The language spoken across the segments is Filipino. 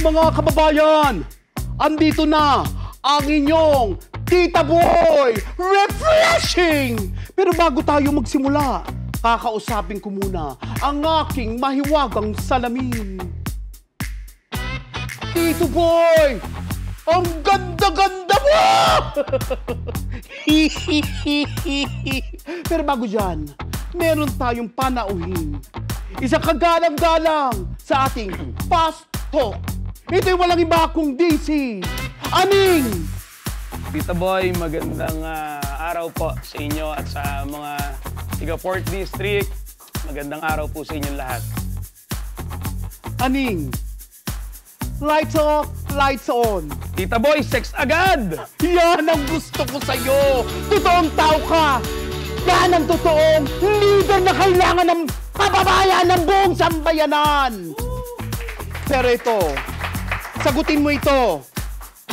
Mga kababayan, andito na ang inyong Tita Boy Refreshing! Pero bago tayo magsimula, kakausapin ko muna ang aking mahiwagang salamin. Tito Boy! Ang ganda-ganda mo! Pero bago dyan, meron tayong panauhin. Isang kagalang-galang sa ating Fast Talk. Ito'y walang iba kung DC. Aning! Tita Boy, magandang araw po sa inyo at sa mga tiga 4th District. Magandang araw po sa inyong lahat. Aning! Lights off, lights on. Tita Boy, sex agad! Yan ang gusto ko sa'yo. Totoong tao ka. Yan ang totoong leader na kailangan ng kababayan ng buong sambayanan. Pero ito, sagutin mo ito,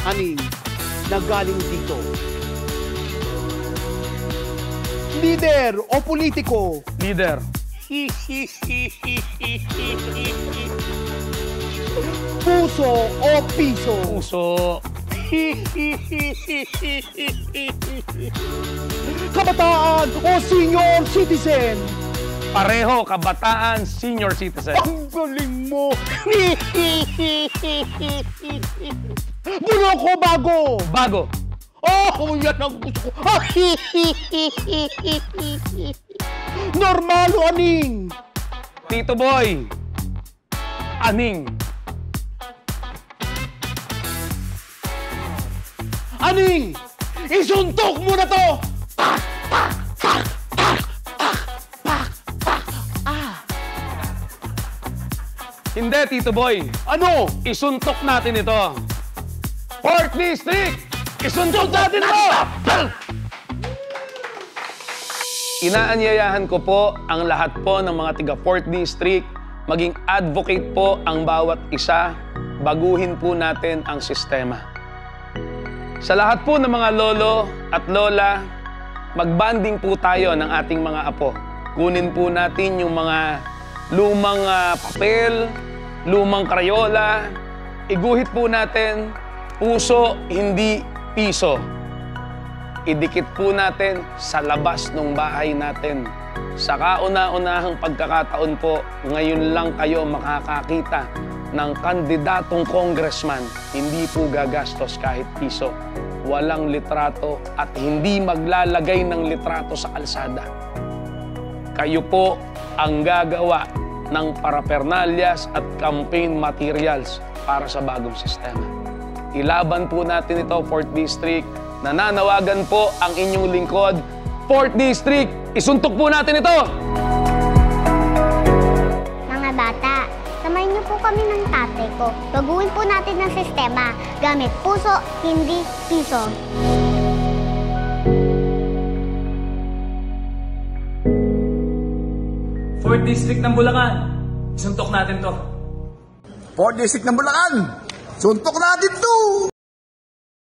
Aning, na galing dito. Leader o politiko? Leader. Puso o piso? Puso. Kabataan o senior citizen? Pareho, kabataan, senior citizen. Ang galing mo! Buloko bago! Bago. Oh, yan ang gusto ko. Normal o Aning? Tito Boy, Aning. Aning! Isuntok mo na to! Hindi, Tito Boy. Ano? Isuntok natin ito. 4th District! Isuntok natin ito! Inaanyayahan ko po ang lahat po ng mga tiga 4th District, maging advocate po ang bawat isa, baguhin po natin ang sistema. Sa lahat po ng mga lolo at lola, magbanding po tayo ng ating mga apo. Kunin po natin yung mga lumang papel, lumang krayola, iguhit po natin, puso, hindi piso. Idikit po natin sa labas ng bahay natin. Sa kauna-unahang pagkakataon po, ngayon lang kayo makakakita ng kandidatong congressman, hindi po gagastos kahit piso. Walang litrato at hindi maglalagay ng litrato sa kalsada. Kayo po ang gagawa ng parapernalyas at campaign materials para sa bagong sistema. Ilaban po natin ito, 4th District. Nananawagan po ang inyong lingkod. 4th District, isuntok po natin ito! Mga bata, samayin niyo po kami ng tatay ko. Baguhin po natin ang sistema gamit puso, hindi piso. 4th District ng Bulacan, isuntok natin to. 4th District ng Bulacan, suntok natin to!